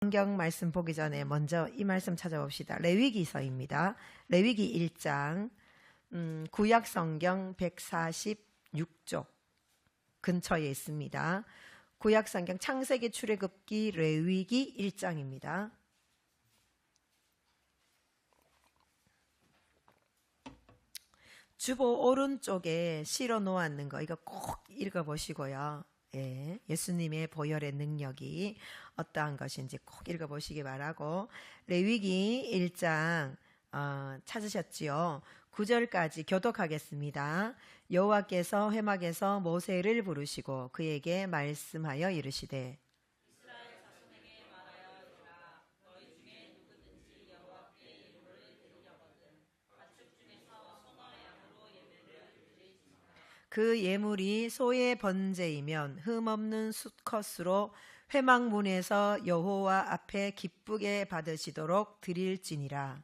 성경 말씀 보기 전에 먼저 이 말씀 찾아봅시다. 레위기서입니다. 레위기 1장 구약 성경 146쪽 근처에 있습니다. 구약 성경 창세기 출애굽기 레위기 1장입니다. 주보 오른쪽에 실어 놓았는 거 이거 꼭 읽어보시고요. 예, 예수님의 보혈의 능력이 어떠한 것인지 꼭 읽어보시기 바라고. 레위기 1장 찾으셨지요? 9절까지 교독하겠습니다. 여호와께서 회막에서 모세를 부르시고 그에게 말씀하여 이르시되 그 예물이 소의 번제이면 흠없는 수컷으로 회막문에서 여호와 앞에 기쁘게 받으시도록 드릴지니라.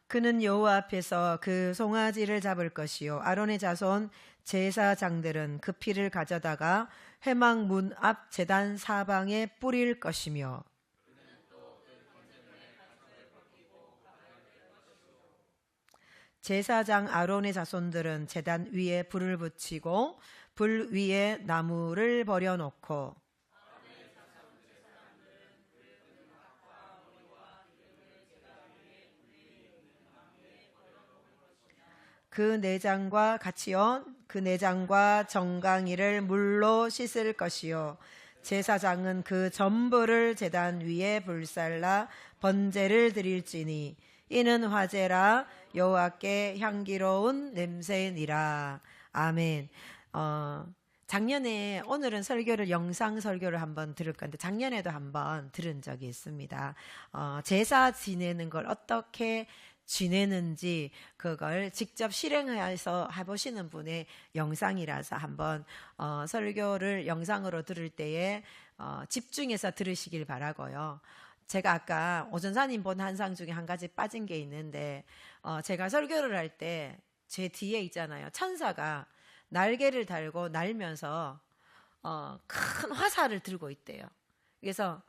그는 여호와 앞에서 그 송아지를 잡을 것이요 아론의 자손 제사장들은 그 피를 가져다가 회막문 앞 제단 사방에 뿌릴 것이며 제사장 아론의 자손들은 제단 위에 불을 붙이고 불 위에 나무를 버려놓고 그 내장과 같이요 그 내장과 정강이를 물로 씻을 것이요 제사장은 그 전부를 제단 위에 불살라 번제를 드릴지니 이는 화제라 여호와께 향기로운 냄새니라. 아멘. 작년에 오늘은 설교를 영상 설교를 한번 들을 건데 작년에도 한번 들은 적이 있습니다. 제사 지내는 걸 어떻게 지내는지 그걸 직접 실행해서 해보시는 분의 영상이라서 한번 설교를 영상으로 들을 때에 집중해서 들으시길 바라고요. 제가 아까 오전사님 본 한상 중에 한 가지 빠진 게 있는데 제가 설교를 할 때 제 뒤에 있잖아요. 천사가 날개를 달고 날면서 큰 화살을 들고 있대요. 그래서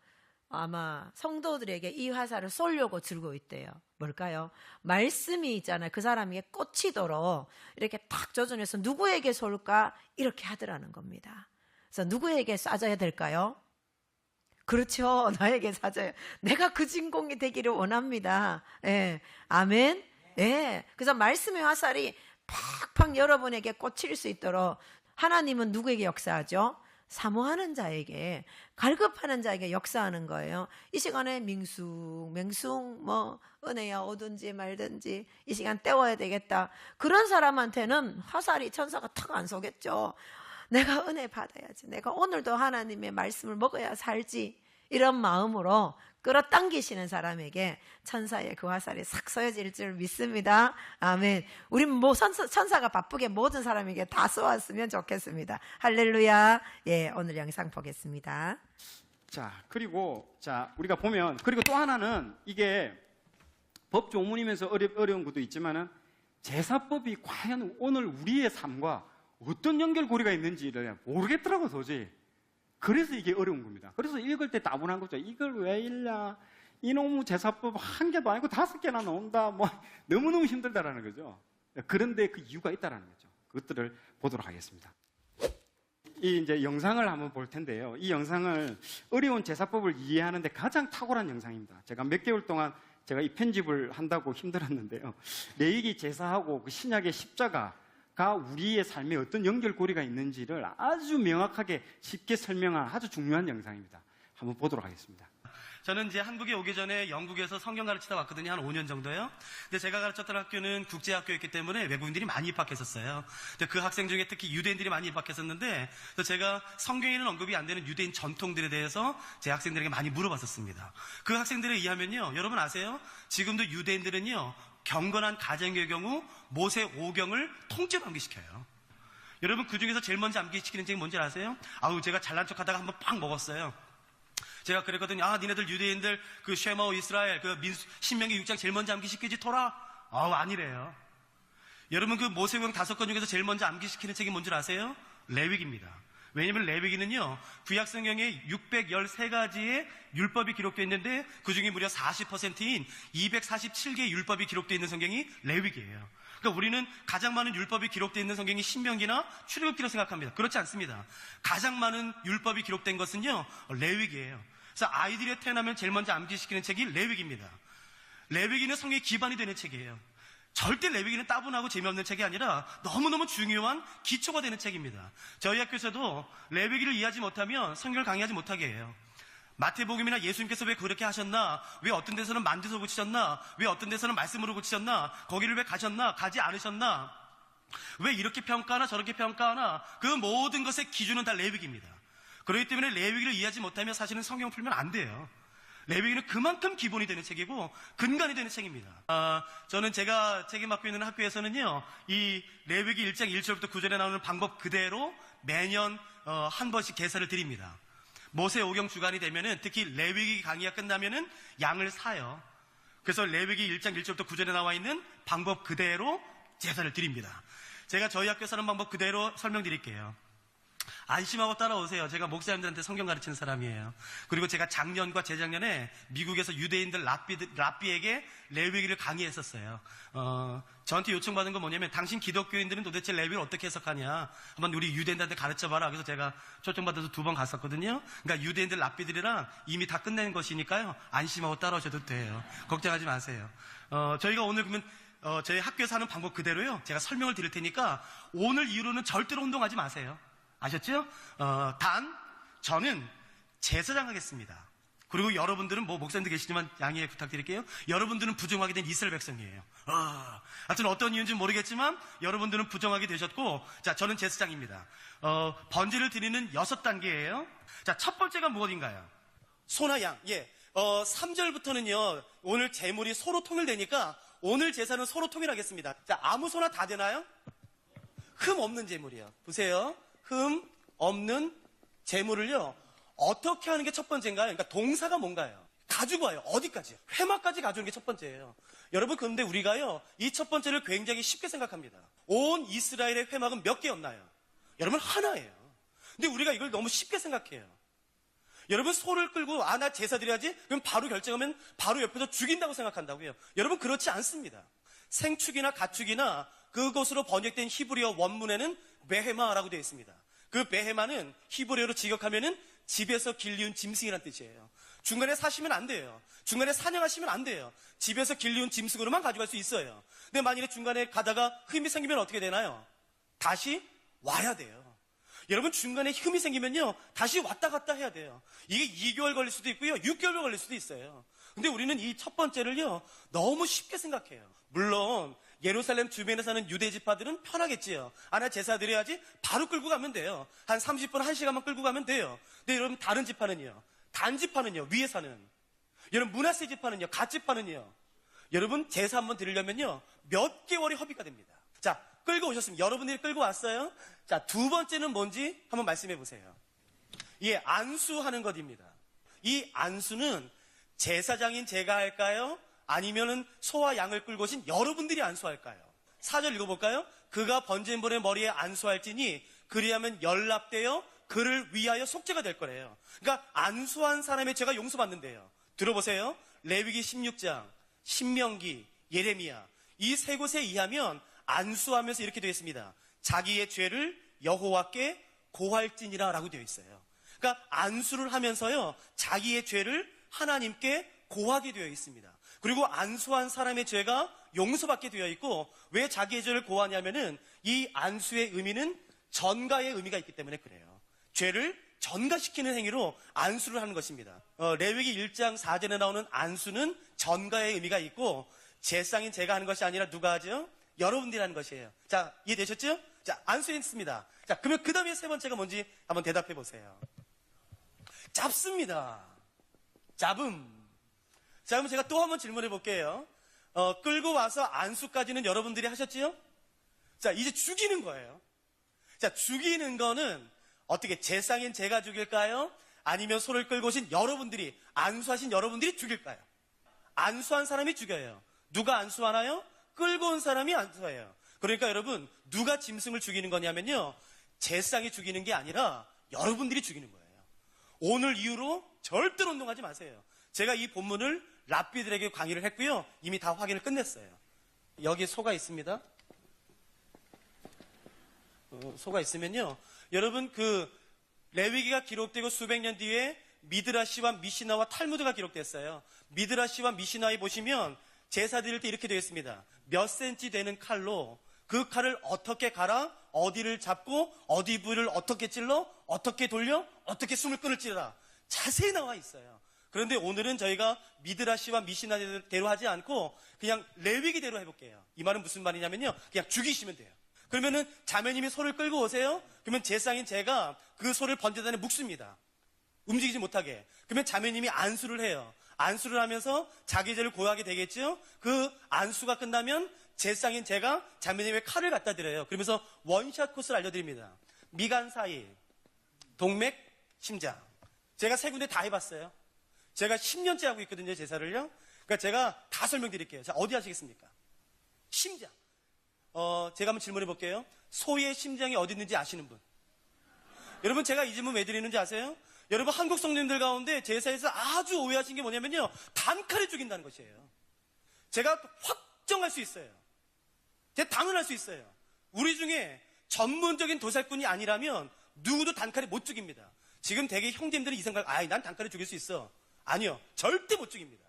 아마 성도들에게 이 화살을 쏘려고 들고 있대요. 뭘까요? 말씀이 있잖아요. 그 사람에게 꽂히도록 이렇게 탁 조준해서 누구에게 쏠까? 이렇게 하더라는 겁니다. 그래서 누구에게 쏴줘야 될까요? 그렇죠. 나에게 쏴줘요. 내가 그 진공이 되기를 원합니다. 예. 아멘. 예. 그래서 말씀의 화살이 팍팍 여러분에게 꽂힐 수 있도록 하나님은 누구에게 역사하죠? 사모하는 자에게, 갈급하는 자에게 역사하는 거예요. 이 시간에 맹숭 은혜야 오든지 말든지 이 시간 때워야 되겠다. 그런 사람한테는 화살이 천사가 탁 안 쏘겠죠. 내가 은혜 받아야지. 내가 오늘도 하나님의 말씀을 먹어야 살지. 이런 마음으로 끌어당기시는 사람에게 천사의 그 화살이 싹 쏘여질 줄 믿습니다. 아멘. 우리 천사가 바쁘게 모든 사람에게 다 쏘았으면 좋겠습니다. 할렐루야. 예, 오늘 영상 보겠습니다. 자, 그리고 우리가 보면 그리고 또 하나는 이게 법조문이면서 어려운 것도 있지만은 제사법이 과연 오늘 우리의 삶과 어떤 연결고리가 있는지를 모르겠더라고 도저히. 그래서 이게 어려운 겁니다. 그래서 읽을 때 따분한 거죠. 이걸 왜 읽냐? 이놈의 제사법 한 개도 아니고 5개나 나온다. 너무너무 힘들다라는 거죠. 그런데 그 이유가 있다라는 거죠. 그것들을 보도록 하겠습니다. 이 이제 영상을 한번 볼 텐데요. 이 영상을 어려운 제사법을 이해하는데 가장 탁월한 영상입니다. 제가 몇 개월 동안 제가 이 편집을 한다고 힘들었는데요. 레위기 제사하고 그 신약의 십자가 가 우리의 삶에 어떤 연결고리가 있는지를 아주 명확하게 쉽게 설명한 아주 중요한 영상입니다. 한번 보도록 하겠습니다. 저는 이제 한국에 오기 전에 영국에서 성경 가르치다 왔거든요. 한 5년 정도요. 근데 제가 가르쳤던 학교는 국제학교였기 때문에 외국인들이 많이 입학했었어요. 근데 그 학생 중에 특히 유대인들이 많이 입학했었는데 제가 성경에는 언급이 안 되는 유대인 전통들에 대해서 제 학생들에게 많이 물어봤었습니다. 그 학생들에 의하면요. 여러분 아세요? 지금도 유대인들은요. 경건한 가정의 경우 모세 5경을 통째로 암기시켜요. 여러분 그 중에서 제일 먼저 암기시키는 책이 뭔지 아세요? 제가 잘난 척 하다가 한번 팍 먹었어요. 제가 그랬거든요. 니네들 유대인들 그 쉐마 이스라엘 그 신명기 6장 제일 먼저 암기시키지 토라? 아니래요. 여러분 그 모세오경 5권 중에서 제일 먼저 암기시키는 책이 뭔 줄 아세요? 레위기입니다. 왜냐면 레위기는요, 구약성경에 613가지의 율법이 기록되어 있는데 그 중에 무려 40%인 247개의 율법이 기록되어 있는 성경이 레위기예요. 그러니까 우리는 가장 많은 율법이 기록되어 있는 성경이 신명기나 출애굽기라고 생각합니다. 그렇지 않습니다. 가장 많은 율법이 기록된 것은요, 레위기예요. 그래서 아이들이 태어나면 제일 먼저 암기시키는 책이 레위기입니다. 레위기는 성경의 기반이 되는 책이에요. 절대 레위기는 따분하고 재미없는 책이 아니라 너무너무 중요한 기초가 되는 책입니다. 저희 학교에서도 레위기를 이해하지 못하면 성경을 강의하지 못하게 해요. 마태복음이나 예수님께서 왜 그렇게 하셨나? 왜 어떤 데서는 만드서 고치셨나? 왜 어떤 데서는 말씀으로 고치셨나? 거기를 왜 가셨나? 가지 않으셨나? 왜 이렇게 평가하나 저렇게 평가하나? 그 모든 것의 기준은 다 레위기입니다. 그렇기 때문에 레위기를 이해하지 못하면 사실은 성경을 풀면 안 돼요. 레위기는 그만큼 기본이 되는 책이고 근간이 되는 책입니다. 저는 제가 책임 맡고 있는 학교에서는요, 이 레위기 1장 1절부터 9절에 나오는 방법 그대로 매년 한 번씩 개사를 드립니다. 모세오경 주간이 되면은, 특히 레위기 강의가 끝나면은 양을 사요. 그래서 레위기 1장 1절부터 9절에 나와 있는 방법 그대로 제사를 드립니다. 제가 저희 학교에서 하는 방법 그대로 설명드릴게요. 안심하고 따라오세요. 제가 목사님들한테 성경 가르치는 사람이에요. 그리고 제가 작년과 재작년에 미국에서 유대인들 랍비에게 레위기를 강의했었어요. 저한테 요청받은 건 뭐냐면, 당신 기독교인들은 도대체 레위기를 어떻게 해석하냐, 한번 우리 유대인들한테 가르쳐봐라. 그래서 제가 초청받아서 2번 갔었거든요. 그러니까 유대인들 랍비들이랑 이미 다 끝낸 것이니까요, 안심하고 따라오셔도 돼요. 걱정하지 마세요. 저희가 오늘 그러면 저희 학교에서 하는 방법 그대로요, 제가 설명을 드릴 테니까 오늘 이후로는 절대로 혼동하지 마세요. 아셨죠? 단 저는 제사장 하겠습니다. 그리고 여러분들은, 뭐 목사님도 계시지만 양해 부탁드릴게요. 여러분들은 부정하게 된 이스라엘 백성이에요. 하여튼 어떤 이유인지 모르겠지만 여러분들은 부정하게 되셨고, 자, 저는 제사장입니다. 번제를 드리는 6단계예요. 자, 첫 번째가 무엇인가요? 소나 양. 예. 3절부터는요, 오늘 제물이 서로 통일되니까 오늘 제사는 서로 통일하겠습니다. 자, 아무 소나 다 되나요? 흠 없는 제물이요. 보세요. 흠 없는 제물을요, 어떻게 하는 게 첫 번째인가요? 그러니까 동사가 뭔가요? 가지고 와요. 어디까지? 회막까지 가져오는 게 첫 번째예요. 여러분, 그런데 우리가요, 이 첫 번째를 굉장히 쉽게 생각합니다. 온 이스라엘의 회막은 몇 개였나요? 여러분, 하나예요. 근데 우리가 이걸 너무 쉽게 생각해요. 여러분, 소를 끌고, 나 제사 드려야지? 그럼 바로 결정하면 바로 옆에서 죽인다고 생각한다고요. 여러분, 그렇지 않습니다. 생축이나 가축이나 그것으로 번역된 히브리어 원문에는 베헤마라고 되어 있습니다. 그 베헤마는 히브리어로 직역하면은 집에서 길리운 짐승이란 뜻이에요. 중간에 사시면 안 돼요. 중간에 사냥하시면 안 돼요. 집에서 길리운 짐승으로만 가져갈 수 있어요. 근데 만일에 중간에 가다가 흠이 생기면 어떻게 되나요? 다시 와야 돼요. 여러분, 중간에 흠이 생기면요, 다시 왔다 갔다 해야 돼요. 이게 2개월 걸릴 수도 있고요, 6개월 걸릴 수도 있어요. 근데 우리는 이 첫 번째를요, 너무 쉽게 생각해요. 물론 예루살렘 주변에 사는 유대 지파들은 편하겠지요. 나 제사 드려야지, 바로 끌고 가면 돼요. 한 30분, 1시간만 끌고 가면 돼요. 근데 여러분, 다른 지파는요, 단지파는요, 위에 사는, 여러분, 므낫세 지파는요, 갓지파는요, 여러분, 제사 한번 드리려면요, 몇 개월이 허비가 됩니다. 자, 끌고 오셨습니다. 여러분들이 끌고 왔어요. 자, 두 번째는 뭔지 한번 말씀해 보세요. 예, 안수하는 것입니다. 이 안수는 제사장인 제가 할까요? 아니면은 소와 양을 끌고 오신 여러분들이 안수할까요? 4절 읽어볼까요? 그가 번제물의 머리에 안수할지니 그리하면 연락되어 그를 위하여 속죄가 될 거래요. 그러니까 안수한 사람의 죄가 용서받는데요. 들어보세요. 레위기 16장, 신명기, 예레미야, 이 세 곳에 의하면 안수하면서 이렇게 되어 있습니다. 자기의 죄를 여호와께 고할지니라 라고 되어 있어요. 그러니까 안수를 하면서요, 자기의 죄를 하나님께 고하게 되어 있습니다. 그리고 안수한 사람의 죄가 용서받게 되어 있고, 왜 자기의 죄를 고하냐면은 이 안수의 의미는 전가의 의미가 있기 때문에 그래요. 죄를 전가시키는 행위로 안수를 하는 것입니다. 레위기 1장 4절에 나오는 안수는 전가의 의미가 있고, 제사장인 제가 하는 것이 아니라 누가 하죠? 여러분들이 하는 것이에요. 자, 이해되셨죠? 자, 안수했습니다. 자, 그러면 그 다음에 세 번째가 뭔지 한번 대답해 보세요. 잡습니다. 잡음. 자, 그럼 제가 또 한번 질문해 볼게요. 끌고 와서 안수까지는 여러분들이 하셨지요? 자, 이제 죽이는 거예요. 자, 죽이는 거는 어떻게, 제사장인 제가 죽일까요? 아니면 소를 끌고 오신 여러분들이, 안수하신 여러분들이 죽일까요? 안수한 사람이 죽여요. 누가 안수하나요? 끌고 온 사람이 안수해요. 그러니까 여러분, 누가 짐승을 죽이는 거냐면요, 제상이 죽이는 게 아니라 여러분들이 죽이는 거예요. 오늘 이후로 절대로 운동하지 마세요. 제가 이 본문을 랍비들에게 강의를 했고요, 이미 다 확인을 끝냈어요. 여기 소가 있습니다. 소가 있으면요, 여러분 그 레위기가 기록되고 수백 년 뒤에 미드라시와 미시나와 탈무드가 기록됐어요. 미드라시와 미시나에 보시면 제사 드릴 때 이렇게 되어 있습니다. 몇 센치 되는 칼로 그 칼을 어떻게 갈아, 어디를 잡고, 어디 부위를 어떻게 찔러, 어떻게 돌려, 어떻게 숨을 끊을지라 자세히 나와 있어요. 그런데 오늘은 저희가 미드라시와 미시나대로 하지 않고 그냥 레위기대로 해볼게요. 이 말은 무슨 말이냐면요, 그냥 죽이시면 돼요. 그러면은 자매님이 소를 끌고 오세요. 그러면 제상인 제가 그 소를 번제단에 묶습니다. 움직이지 못하게. 그러면 자매님이 안수를 해요. 안수를 하면서 자기 죄를 고하게 되겠죠. 그 안수가 끝나면 제상인 제가 자매님의 칼을 갖다 드려요. 그러면서 원샷 코스를 알려드립니다. 미간 사이, 동맥, 심장. 제가 세 군데 다 해봤어요. 제가 10년째 하고 있거든요, 제사를요. 그러니까 제가 다 설명드릴게요. 자, 어디 하시겠습니까? 심장. 제가 한번 질문해 볼게요. 소의 심장이 어디 있는지 아시는 분? 여러분, 제가 이 질문 왜 드리는지 아세요? 여러분, 한국 성도님들 가운데 제사에서 아주 오해하신 게 뭐냐면요, 단칼에 죽인다는 것이에요. 제가 확정할 수 있어요. 제가 당연할 수 있어요. 우리 중에 전문적인 도살꾼이 아니라면 누구도 단칼에 못 죽입니다. 지금 대개 형제님들은 이 생각, 난 단칼에 죽일 수 있어. 아니요, 절대 못 죽입니다.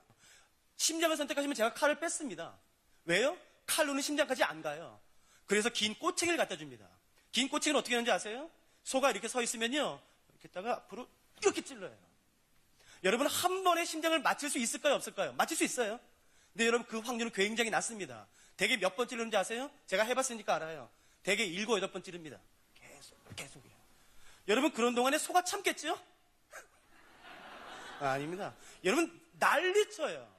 심장을 선택하시면 제가 칼을 뺐습니다. 왜요? 칼로는 심장까지 안 가요. 그래서 긴 꼬챙이를 갖다 줍니다. 긴 꼬챙이를 어떻게 하는지 아세요? 소가 이렇게 서 있으면요, 이렇게 다가 앞으로 이렇게 찔러요. 여러분, 한 번에 심장을 맞출 수 있을까요, 없을까요? 맞출 수 있어요. 근데 여러분, 그 확률은 굉장히 낮습니다. 대개 몇 번 찌르는지 아세요? 제가 해봤으니까 알아요. 대개 7, 8번 찌릅니다. 계속이요. 여러분, 그런 동안에 소가 참겠죠? 아닙니다. 여러분, 난리쳐요.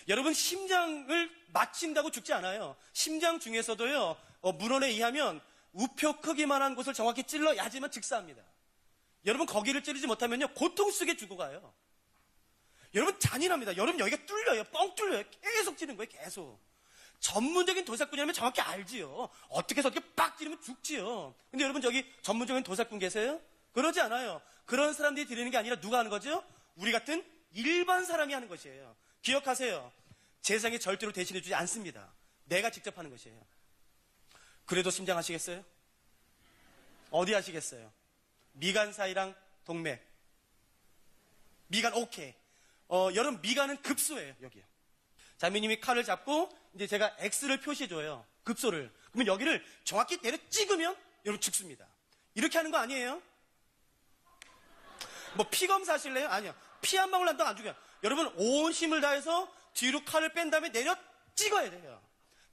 여러분, 심장을 맞힌다고 죽지 않아요. 심장 중에서도요, 문헌에 의하면 우표 크기만한 곳을 정확히 찔러야지만 즉사합니다. 여러분, 거기를 찌르지 못하면요, 고통 속에 죽어가요. 여러분, 잔인합니다. 여러분, 여기가 뚫려요. 뻥 뚫려요. 계속 찌르는 거예요, 계속. 전문적인 도살꾼이라면 정확히 알지요. 어떻게 해서 이렇게 빡 찌르면 죽지요. 근데 여러분, 저기 전문적인 도살꾼 계세요? 그러지 않아요. 그런 사람들이 드리는 게 아니라 누가 하는 거죠? 우리 같은 일반 사람이 하는 것이에요. 기억하세요. 제상이 절대로 대신해 주지 않습니다. 내가 직접 하는 것이에요. 그래도 심장 하시겠어요? 어디 하시겠어요? 미간 사이랑 동맥. 미간 오케이. 여러분, 미간은 급소예요. 여기요. 자매님이 칼을 잡고 이제 제가 X를 표시해줘요. 급소를. 그러면 여기를 정확히 내려 찍으면 여러분 죽습니다. 이렇게 하는 거 아니에요? 뭐 피 검사 하실래요? 아니요. 피 한 방울 난다고 안 죽여요. 여러분, 온 힘을 다해서 뒤로 칼을 뺀 다음에 내려 찍어야 돼요.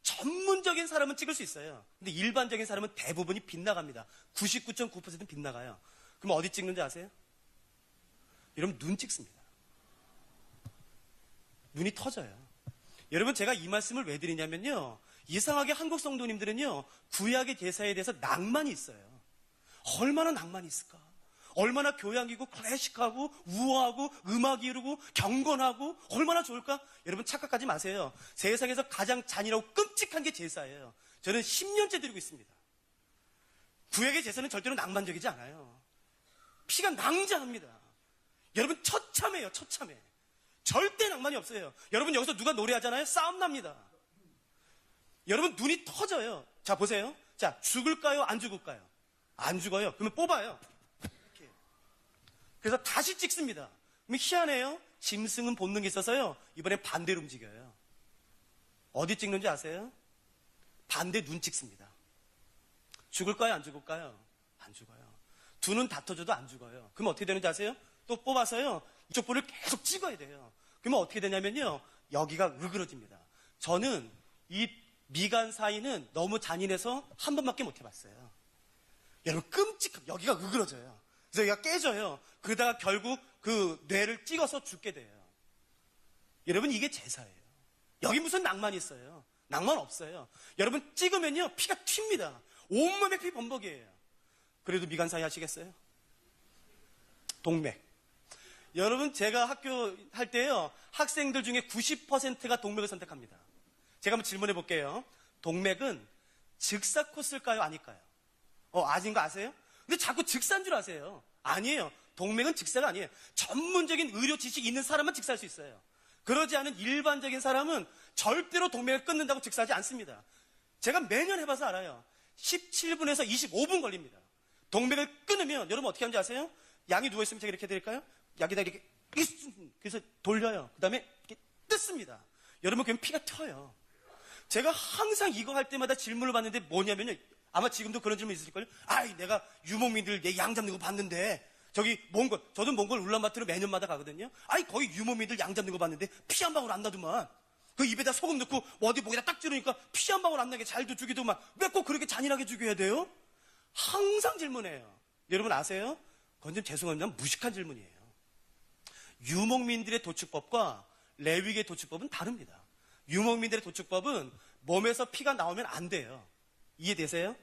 전문적인 사람은 찍을 수 있어요. 근데 일반적인 사람은 대부분이 빗나갑니다. 99.9%는 빗나가요. 그럼 어디 찍는지 아세요? 여러분, 눈 찍습니다. 눈이 터져요. 여러분, 제가 이 말씀을 왜 드리냐면요, 이상하게 한국 성도님들은요, 구약의 제사에 대해서 낭만이 있어요. 얼마나 낭만이 있을까? 얼마나 교양이고 클래식하고 우아하고 음악이 이르고 경건하고 얼마나 좋을까? 여러분, 착각하지 마세요. 세상에서 가장 잔인하고 끔찍한 게 제사예요. 저는 10년째 드리고 있습니다. 구약의 제사는 절대로 낭만적이지 않아요. 피가 낭자합니다. 여러분, 처참해요. 처참해. 절대 낭만이 없어요. 여러분, 여기서 누가 노래하잖아요. 싸움 납니다. 여러분, 눈이 터져요. 자, 보세요. 자, 죽을까요? 안 죽을까요? 안 죽어요. 그러면 뽑아요. 이렇게. 그래서 다시 찍습니다. 그럼 희한해요. 짐승은 본능이 있어서요, 이번엔 반대로 움직여요. 어디 찍는지 아세요? 반대 눈 찍습니다. 죽을까요? 안 죽을까요? 안 죽어요. 두 눈 다 터져도 안 죽어요. 그럼 어떻게 되는지 아세요? 또 뽑아서요, 이쪽 볼을 계속 찍어야 돼요. 그러면 어떻게 되냐면요, 여기가 으그러집니다. 저는 이 미간 사이는 너무 잔인해서 한 번밖에 못 해봤어요. 여러분, 끔찍하게 여기가 으그러져요. 그래서 여기가 깨져요. 그러다가 결국 그 뇌를 찍어서 죽게 돼요. 여러분, 이게 제사예요. 여기 무슨 낭만이 있어요? 낭만 없어요. 여러분, 찍으면요, 피가 튑니다. 온몸에 피 범벅이에요. 그래도 미간 사이 하시겠어요? 동맥. 여러분, 제가 학교 할 때요, 학생들 중에 90%가 동맥을 선택합니다. 제가 한번 질문해 볼게요. 동맥은 즉사 코스일까요? 아닐까요? 아신 거 아세요? 근데 자꾸 즉사인 줄 아세요. 아니에요. 동맥은 즉사가 아니에요. 전문적인 의료 지식이 있는 사람만 즉사할 수 있어요. 그러지 않은 일반적인 사람은 절대로 동맥을 끊는다고 즉사하지 않습니다. 제가 매년 해봐서 알아요. 17분에서 25분 걸립니다. 동맥을 끊으면 여러분 어떻게 하는지 아세요? 양이 누워있으면 제가 이렇게 해드릴까요? 여기다 이렇게 그래서 돌려요. 그 다음에 이렇게 뜯습니다. 여러분 그러면 피가 튀어요. 제가 항상 이거 할 때마다 질문을 받는데 뭐냐면요. 아마 지금도 그런 질문 있을걸요? 내가 유목민들 내 양 잡는 거 봤는데 저기 몽골, 저도 몽골 울란바토르 매년마다 가거든요. 거기 유목민들 양 잡는 거 봤는데 피 한 방울 안 나더만. 그 입에다 소금 넣고 어디 목에다 딱 찌르니까 피 한 방울 안 나게 잘도 죽이더만. 왜 꼭 그렇게 잔인하게 죽여야 돼요? 항상 질문해요. 여러분 아세요? 그건 좀 죄송합니다. 무식한 질문이에요. 유목민들의 도축법과 레위기의 도축법은 다릅니다. 유목민들의 도축법은 몸에서 피가 나오면 안 돼요. 이해되세요?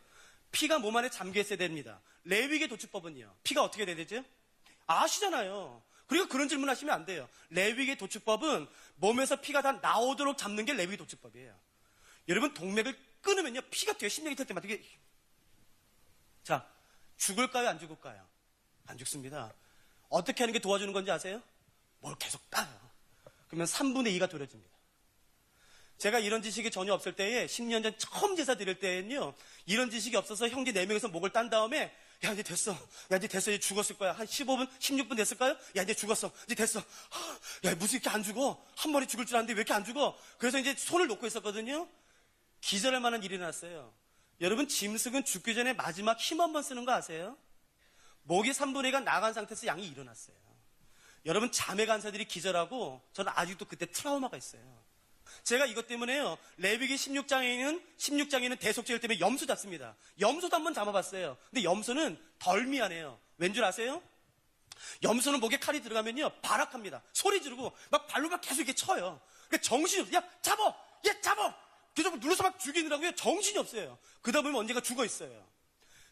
피가 몸 안에 잠겨 있어야 됩니다. 레위기의 도축법은요. 피가 어떻게 돼야 되죠? 아시잖아요. 그리고 그런 질문 하시면 안 돼요. 레위기의 도축법은 몸에서 피가 다 나오도록 잡는 게 레위기 도축법이에요. 여러분 동맥을 끊으면요. 피가 튀어요. 심장이 튈 때마다. 자, 죽을까요? 안 죽을까요? 안 죽습니다. 어떻게 하는 게 도와주는 건지 아세요? 뭘 계속 따요. 그러면 3분의 2가 도려집니다. 제가 이런 지식이 전혀 없을 때에 10년 전 처음 제사 드릴 때에는요. 이런 지식이 없어서 형제 4명에서 목을 딴 다음에 야 이제 됐어. 야 이제 됐어. 이제 죽었을 거야. 한 15분 16분 됐을까요? 야 이제 죽었어. 이제 됐어. 야 무슨 이렇게 안 죽어. 한 마리 죽을 줄 알았는데 왜 이렇게 안 죽어. 그래서 이제 손을 놓고 있었거든요. 기절할 만한 일이 났어요. 여러분 짐승은 죽기 전에 마지막 힘 한 번 쓰는 거 아세요? 목이 3분의 2가 나간 상태에서 양이 일어났어요. 여러분 자매 간사들이 기절하고 저는 아직도 그때 트라우마가 있어요. 제가 이것 때문에요. 레위기 16장에는 대속죄일 때문에 염소 잡습니다. 염소도 한번 잡아봤어요. 근데 염소는 덜 미안해요. 왠 줄 아세요? 염소는 목에 칼이 들어가면요. 발악합니다. 소리 지르고 막 발로 막 계속 이렇게 쳐요. 그러니까 정신이 없어요. 야 잡어! 야 잡어! 계속 눌러서 막 죽이느라고요. 정신이 없어요. 그러다 보면 언젠가 죽어 있어요.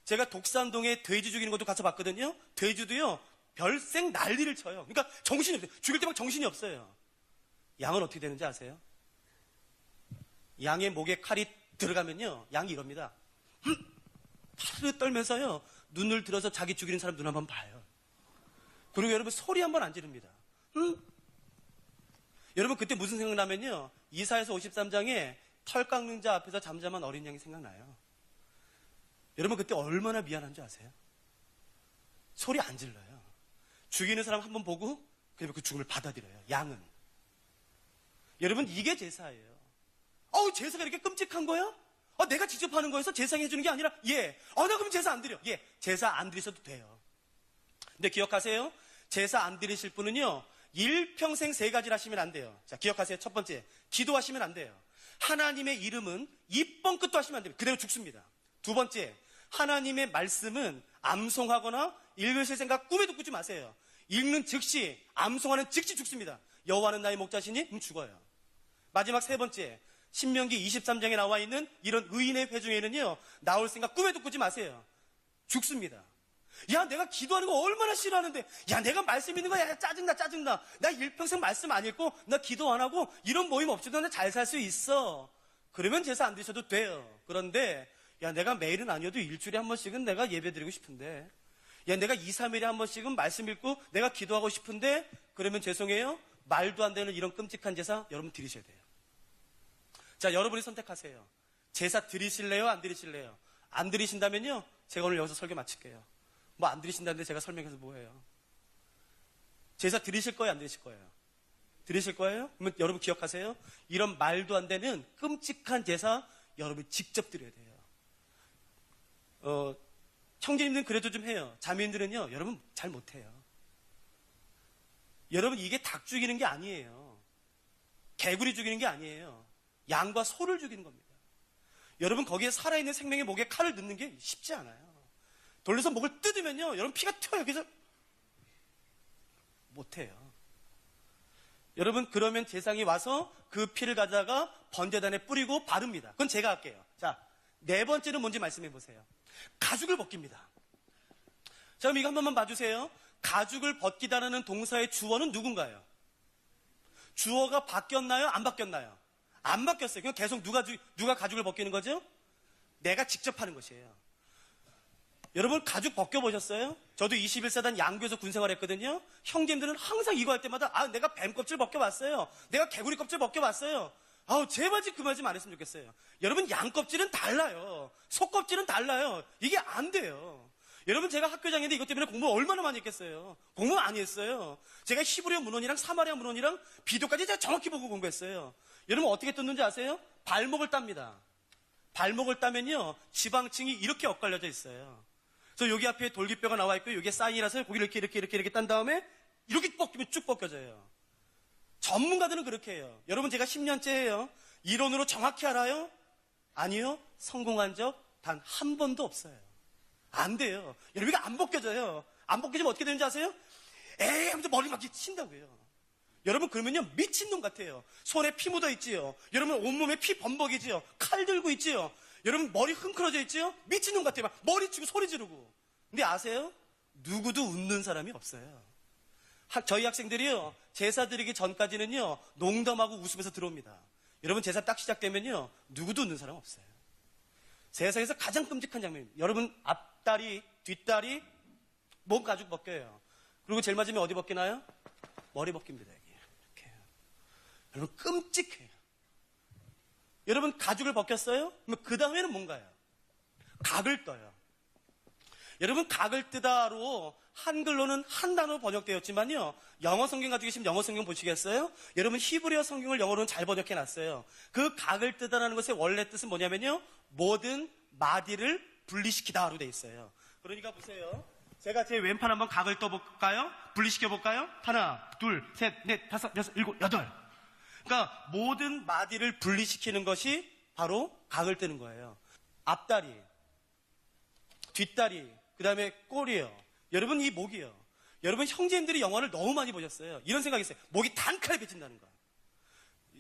제가 독산동에 돼지 죽이는 것도 가서 봤거든요. 돼지도요. 별생 난리를 쳐요. 그러니까 정신이 없어요. 죽일 때 막 정신이 없어요. 양은 어떻게 되는지 아세요? 양의 목에 칼이 들어가면요. 양이 이럽니다. 파르르 떨면서요. 눈을 들어서 자기 죽이는 사람 눈 한번 봐요. 그리고 여러분 소리 한번 안 지릅니다. 여러분 그때 무슨 생각나면요. 이사야서 53장에 털 깎는 자 앞에서 잠잠한 어린 양이 생각나요. 여러분 그때 얼마나 미안한 줄 아세요? 소리 안 질러요. 죽이는 사람 한번 보고 그다음에 그 죽음을 받아들여요. 양은. 여러분 이게 제사예요. 제사가 이렇게 끔찍한 거야? 내가 직접 하는 거여서 제사해 주는 게 아니라 나 그럼 제사 안 드려. 제사 안 드리셔도 돼요. 근데 기억하세요. 제사 안 드리실 분은요. 일평생 3가지를 하시면 안 돼요. 자, 기억하세요. 첫 번째, 기도하시면 안 돼요. 하나님의 이름은 입번 끝도 하시면 안 돼요. 그대로 죽습니다. 두 번째, 하나님의 말씀은 암송하거나 읽으실 생각 꿈에도 꾸지 마세요. 읽는 즉시, 암송하는 즉시 죽습니다. 여호와는 나의 목자시니 죽어요. 마지막 세 번째, 신명기 23장에 나와 있는 이런 의인의 회중에는요, 나올 생각 꿈에도 꾸지 마세요. 죽습니다. 야, 내가 기도하는 거 얼마나 싫어하는데, 야, 내가 말씀 있는 거야, 짜증나. 나 일평생 말씀 안 읽고, 나 기도 안 하고, 이런 모임 없이도 나 잘 살 수 있어. 그러면 제사 안 드셔도 돼요. 그런데, 야, 내가 매일은 아니어도 일주일에 한 번씩은 내가 예배 드리고 싶은데, 야, 내가 2, 3일에 한 번씩은 말씀 읽고, 내가 기도하고 싶은데, 그러면 죄송해요. 말도 안 되는 이런 끔찍한 제사, 여러분 드리셔야 돼요. 자, 여러분이 선택하세요. 제사 드리실래요? 안 드리실래요? 안 드리신다면요, 제가 오늘 여기서 설교 마칠게요. 안 드리신다는데 제가 설명해서 뭐예요? 제사 드리실 거예요? 안 드리실 거예요? 드리실 거예요? 그러면 여러분 기억하세요. 이런 말도 안 되는 끔찍한 제사 여러분이 직접 드려야 돼요. 형제님들은 그래도 좀 해요. 자매님들은요, 여러분 잘 못해요. 여러분 이게 닭 죽이는 게 아니에요. 개구리 죽이는 게 아니에요. 양과 소를 죽이는 겁니다. 여러분 거기에 살아있는 생명의 목에 칼을 넣는 게 쉽지 않아요. 돌려서 목을 뜯으면요, 여러분 피가 튀어요. 그래서 못해요. 여러분 그러면 제사장이 와서 그 피를 가져다가 번제단에 뿌리고 바릅니다. 그건 제가 할게요. 자, 4번째는 뭔지 말씀해 보세요. 가죽을 벗깁니다. 자, 그럼 이거 한 번만 봐주세요. 가죽을 벗기다라는 동사의 주어는 누군가요? 주어가 바뀌었나요? 안 바뀌었나요? 안 바뀌었어요. 그냥 계속 누가 가죽을 벗기는 거죠? 내가 직접 하는 것이에요. 여러분 가죽 벗겨보셨어요? 저도 21사단 양교에서 군생활 했거든요. 형제님들은 항상 이거 할 때마다 내가 뱀 껍질 벗겨봤어요. 내가 개구리 껍질 벗겨봤어요. 제발 그 말 좀 안 했으면 좋겠어요. 여러분 양 껍질은 달라요. 속 껍질은 달라요. 이게 안 돼요. 여러분 제가 학교장인데 이것 때문에 공부 얼마나 많이 했겠어요. 공부 많이 했어요. 제가 히브리어 문헌이랑 사마리아 문헌이랑 비도까지 제가 정확히 보고 공부했어요. 여러분 어떻게 뜯는지 아세요? 발목을 땁니다. 발목을 따면요 지방층이 이렇게 엇갈려져 있어요. 그래서 여기 앞에 돌기뼈가 나와 있고 여기에 사인이라서 고기를 이렇게 딴 다음에 이렇게 벗기면 쭉 벗겨져요. 전문가들은 그렇게 해요. 여러분 제가 10년째예요. 이론으로 정확히 알아요? 아니요. 성공한 적 단 한 번도 없어요. 안 돼요. 여러분 이거 안 벗겨져요. 안 벗겨지면 어떻게 되는지 아세요? 에이 하면서 머리 막 친다고요. 여러분 그러면요 미친놈 같아요. 손에 피 묻어 있지요. 여러분 온몸에 피 범벅이지요. 칼 들고 있지요. 여러분 머리 흥크러져 있지요. 미친놈 같아요. 막 머리 치고 소리 지르고. 근데 아세요? 누구도 웃는 사람이 없어요. 저희 학생들이요 제사 드리기 전까지는요 농담하고 웃으면서 들어옵니다. 여러분 제사 딱 시작되면요 누구도 웃는 사람 없어요. 세상에서 가장 끔찍한 장면입니다. 여러분 앞다리 뒷다리 몸 가죽 벗겨요. 그리고 제일 마지막에 어디 벗기나요? 머리 벗깁니다. 이렇게. 여러분 끔찍해요. 여러분 가죽을 벗겼어요? 그럼 그 다음에는 뭔가요? 각을 떠요. 여러분 각을 뜨다로 한글로는 한 단어로 번역되었지만요 영어 성경 가지고 계시면 영어 성경 보시겠어요? 여러분 히브리어 성경을 영어로는 잘 번역해 놨어요. 그 각을 뜨다라는 것의 원래 뜻은 뭐냐면요 모든 마디를 분리시키다로 돼 있어요. 그러니까 보세요. 제가 제 왼팔 한번 각을 떠볼까요? 분리시켜 볼까요? 하나, 둘, 셋, 넷, 다섯, 여섯, 일곱, 여덟. 그러니까 모든 마디를 분리시키는 것이 바로 각을 뜨는 거예요. 앞다리, 뒷다리, 그 다음에 꼬리요. 여러분 이 목이요. 여러분 형제님들이 영화를 너무 많이 보셨어요. 이런 생각이 있어요. 목이 단칼에 베진다는 거.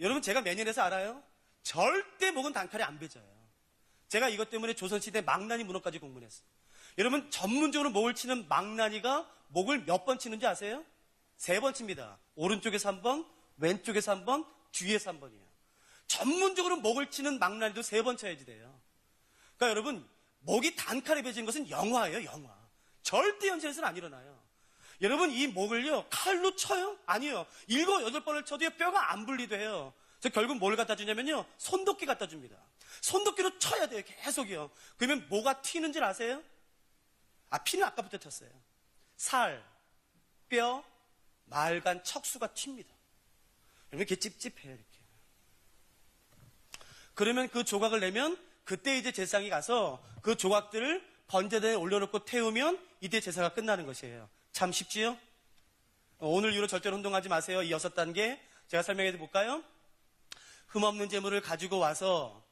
여러분 제가 매년에서 알아요. 절대 목은 단칼에 안 베져요. 제가 이것 때문에 조선시대 망나니 문어까지 공부했어요. 여러분 전문적으로 목을 치는 망나니가 목을 몇 번 치는지 아세요? 3번 칩니다. 오른쪽에서 한 번, 왼쪽에서 한 번, 뒤에서 한 번이에요. 전문적으로 목을 치는 망나니도 3번 쳐야지 돼요. 그러니까 여러분 목이 단칼에 베진 것은 영화예요. 영화. 절대 현실에서는 안 일어나요. 여러분 이 목을요 칼로 쳐요? 아니요. 7, 8번을 쳐도 뼈가 안 분리도 해요. 그래서 결국 뭘 갖다 주냐면요 손도끼 갖다 줍니다. 손도끼로 쳐야 돼요. 계속이요. 그러면 뭐가 튀는 줄 아세요? 피는 아까부터 튀었어요. 살, 뼈, 말간 척수가 튑니다. 이렇게 찝찝해요. 이렇게. 그러면 그 조각을 내면 그때 이제 제사장이 가서 그 조각들을 번제대에 올려놓고 태우면 이때 제사가 끝나는 것이에요. 참 쉽지요? 오늘 이후로 절대로 혼동하지 마세요. 이 6단계 제가 설명해 볼까요? 흠없는 재물을 가지고 와서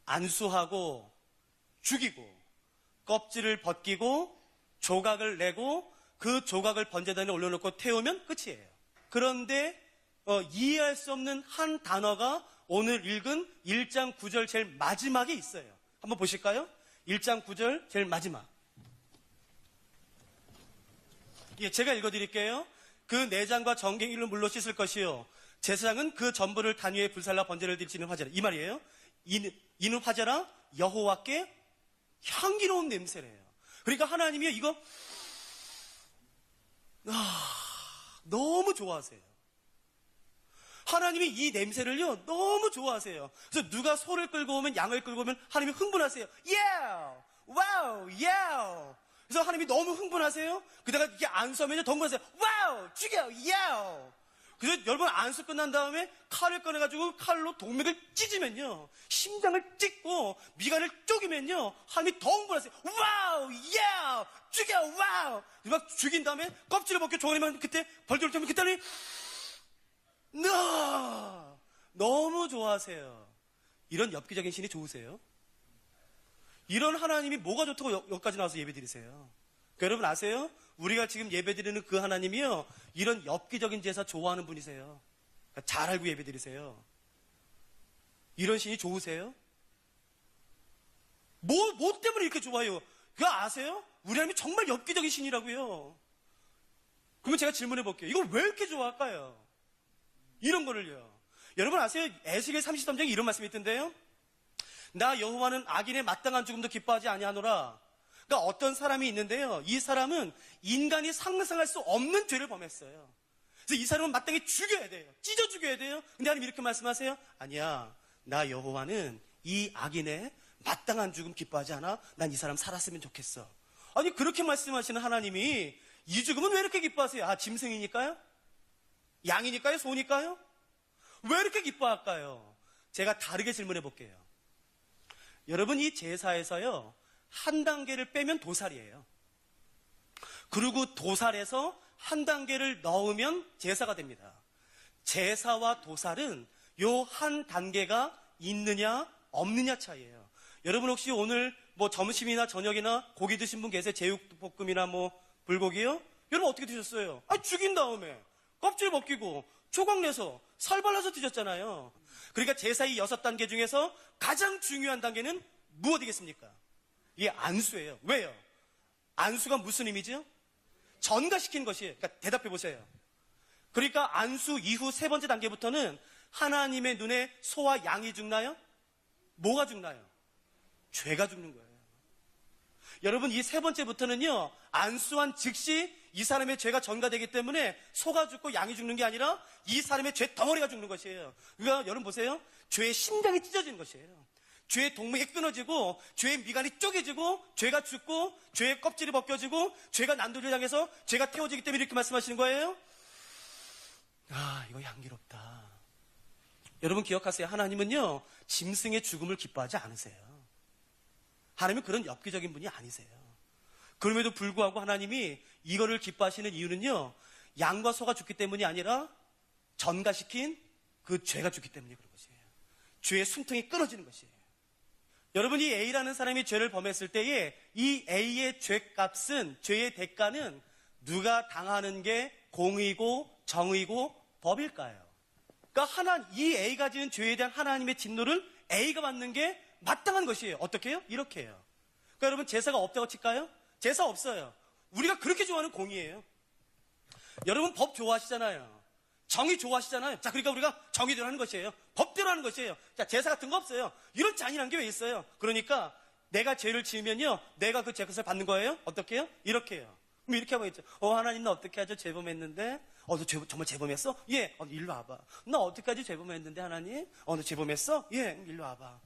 안수하고 죽이고 껍질을 벗기고 조각을 내고 그 조각을 번제단에 올려놓고 태우면 끝이에요. 그런데 이해할 수 없는 한 단어가 오늘 읽은 1장 9절 제일 마지막에 있어요. 한번 보실까요? 1장 9절 제일 마지막. 제가 읽어드릴게요. 그 내장과 정갱이를 물로 씻을 것이요 제사장은 그 전부를 단 위에 불살라 번제를 드리는 화제라. 이 말이에요. 이는 화제라 여호와께 향기로운 냄새래요. 그러니까 하나님이 이거 너무 좋아하세요. 하나님이 이 냄새를요 너무 좋아하세요. 그래서 누가 소를 끌고 오면 양을 끌고 오면 하나님이 흥분하세요. Yeah, wow, yeah. 그래서 하나님이 너무 흥분하세요. 그다가 이게 안수하면요 더 흥분하세요. Wow, 죽여, yeah. 그래서 여러분 안수 끝난 다음에 칼을 꺼내가지고 칼로 동맥을 찢으면요 심장을 찢고 미간을 쪼개면요 하나님이 더 흥분하세요. 와우, 야, 죽여, 와우. 막 죽인 다음에 껍질을 벗겨 조각내면 그때 벌들을 뜨면 그때는 너무 좋아하세요. 이런 엽기적인 신이 좋으세요? 이런 하나님이 뭐가 좋다고 여기까지 나와서 예배 드리세요? 그러니까 여러분 아세요? 우리가 지금 예배 드리는 그 하나님이요 이런 엽기적인 제사 좋아하는 분이세요. 그러니까 잘 알고 예배 드리세요. 이런 신이 좋으세요? 뭐 때문에 이렇게 좋아요? 그거 아세요? 우리 하나님이 정말 엽기적인 신이라고요. 그러면 제가 질문해 볼게요. 이걸 왜 이렇게 좋아할까요? 이런 거를요. 여러분 아세요? 에스겔 33장에 이런 말씀이 있던데요. 나 여호와는 악인의 마땅한 죽음도 기뻐하지 아니하노라. 그러니까 어떤 사람이 있는데요. 이 사람은 인간이 상상할 수 없는 죄를 범했어요. 그래서 이 사람은 마땅히 죽여야 돼요. 찢어 죽여야 돼요. 근데 하나님 이렇게 말씀하세요. 아니야. 나 여호와는 이 악인의 마땅한 죽음 기뻐하지 않아? 난 이 사람 살았으면 좋겠어. 아니 그렇게 말씀하시는 하나님이 이 죽음은 왜 이렇게 기뻐하세요? 아, 짐승이니까요? 양이니까요? 소니까요? 왜 이렇게 기뻐할까요? 제가 다르게 질문해 볼게요. 여러분, 이 제사에서요, 한 단계를 빼면 도살이에요. 그리고 도살에서 한 단계를 넣으면 제사가 됩니다. 제사와 도살은 요 한 단계가 있느냐 없느냐 차이예요. 여러분 혹시 오늘 뭐 점심이나 저녁이나 고기 드신 분 계세요? 제육볶음이나 뭐 불고기요? 여러분 어떻게 드셨어요? 아, 죽인 다음에 껍질 벗기고 초각 내서 살 발라서 드셨잖아요. 그러니까 제사의 6단계 중에서 가장 중요한 단계는 무엇이겠습니까? 이게 안수예요. 왜요? 안수가 무슨 의미죠? 전가시킨 것이에요. 그러니까 대답해 보세요. 그러니까 안수 이후 3번째 단계부터는 하나님의 눈에 소와 양이 죽나요? 뭐가 죽나요? 죄가 죽는 거예요. 여러분, 이 3번째부터는요, 안수한 즉시 이 사람의 죄가 전가되기 때문에 소가 죽고 양이 죽는 게 아니라 이 사람의 죄 덩어리가 죽는 것이에요. 그러니까 여러분 보세요. 죄의 심장이 찢어지는 것이에요. 죄의 동맥이 끊어지고, 죄의 미간이 쪼개지고, 죄가 죽고, 죄의 껍질이 벗겨지고, 죄가 난도를 향해서 죄가 태워지기 때문에 이렇게 말씀하시는 거예요. 아, 이거 향기롭다. 여러분 기억하세요. 하나님은요, 짐승의 죽음을 기뻐하지 않으세요. 하나님은 그런 엽기적인 분이 아니세요. 그럼에도 불구하고 하나님이 이거를 기뻐하시는 이유는요, 양과 소가 죽기 때문이 아니라 전가시킨 그 죄가 죽기 때문에 그런 것이에요. 죄의 숨통이 끊어지는 것이에요. 여러분, 이 A라는 사람이 죄를 범했을 때에 이 A의 죄값은, 죄의 대가는 누가 당하는 게 공의고 정의고 법일까요? 그러니까 이 A가 지은 죄에 대한 하나님의 진노를 A가 받는 게 마땅한 것이에요. 어떻게 해요? 이렇게 해요. 그러니까 여러분, 제사가 없다고 칠까요? 제사 없어요. 우리가 그렇게 좋아하는 공의예요. 여러분, 법 좋아하시잖아요. 정의 좋아하시잖아요. 자, 그러니까 우리가 정의대로 하는 것이에요. 법대로 하는 것이에요. 자, 제사 같은 거 없어요. 이런 잔인한 게 왜 있어요? 그러니까 내가 죄를 지으면요, 내가 그 죄값을 받는 거예요. 어떻게 해요? 이렇게 해요. 그럼 이렇게 하고 있죠. 하나님, 나 어떻게 하죠? 죄범했는데. 너 정말 죄범했어? 예. 일로 와봐. 나 어떻게까지 죄범했는데, 하나님? 너 죄범했어? 예. 일로 와봐.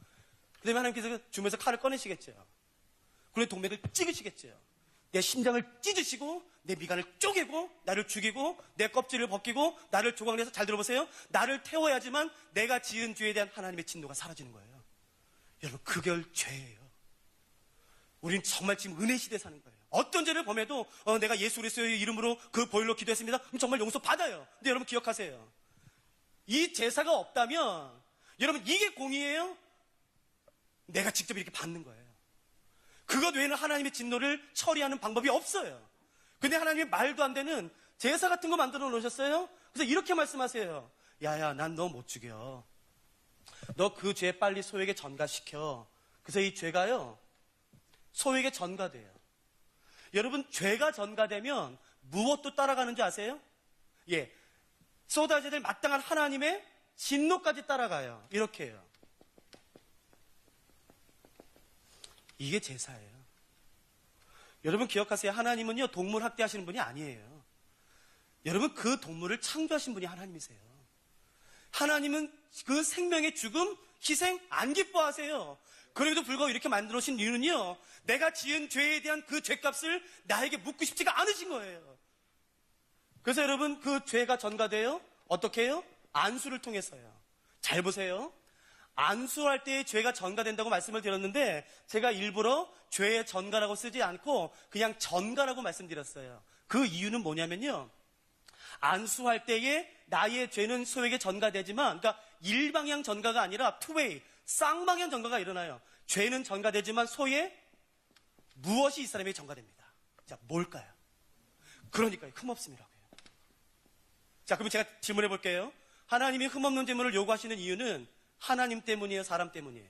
그 다음에 하나님께서 주면서 칼을 꺼내시겠죠. 그리고 동맥을 찍으시겠죠. 내 심장을 찢으시고, 내 미간을 쪼개고, 나를 죽이고, 내 껍질을 벗기고, 나를 조각내서, 잘 들어보세요. 나를 태워야지만 내가 지은 죄에 대한 하나님의 진노가 사라지는 거예요. 여러분, 그게 죄예요. 우린 정말 지금 은혜 시대에 사는 거예요. 어떤 죄를 범해도 내가 예수 그리스도의 이름으로 그 보혈로 기도했습니다. 그럼 정말 용서 받아요. 근데 여러분 기억하세요. 이 제사가 없다면 여러분 이게 공의예요? 내가 직접 이렇게 받는 거예요. 그것 외에는 하나님의 진노를 처리하는 방법이 없어요. 근데 하나님이 말도 안 되는 제사 같은 거 만들어 놓으셨어요. 그래서 이렇게 말씀하세요. 야야, 난 너 못 죽여. 너 그 죄 빨리 소에게 전가시켜. 그래서 이 죄가요, 소에게 전가돼요. 여러분, 죄가 전가되면 무엇도 따라가는 줄 아세요? 예, 쏟아져야 될 마땅한 하나님의 진노까지 따라가요. 이렇게 해요. 이게 제사예요. 여러분 기억하세요. 하나님은요, 동물 학대하시는 분이 아니에요. 여러분, 그 동물을 창조하신 분이 하나님이세요. 하나님은 그 생명의 죽음, 희생 안 기뻐하세요. 그럼에도 불구하고 이렇게 만들어 놓으신 이유는요, 내가 지은 죄에 대한 그 죄값을 나에게 묻고 싶지가 않으신 거예요. 그래서 여러분, 그 죄가 전가돼요? 어떻게 해요? 안수를 통해서요. 잘 보세요. 안수할 때의 죄가 전가된다고 말씀을 드렸는데, 제가 일부러 죄의 전가라고 쓰지 않고 그냥 전가라고 말씀드렸어요. 그 이유는 뭐냐면요, 안수할 때에 나의 죄는 소에게 전가되지만, 그러니까 일방향 전가가 아니라 투웨이, 쌍방향 전가가 일어나요. 죄는 전가되지만 소에 무엇이 이 사람에게 전가됩니다. 자, 뭘까요? 그러니까요, 흠없음이라고요. 자, 그러면 제가 질문해 볼게요. 하나님이 흠없는 제물을 요구하시는 이유는 하나님 때문이에요, 사람 때문이에요?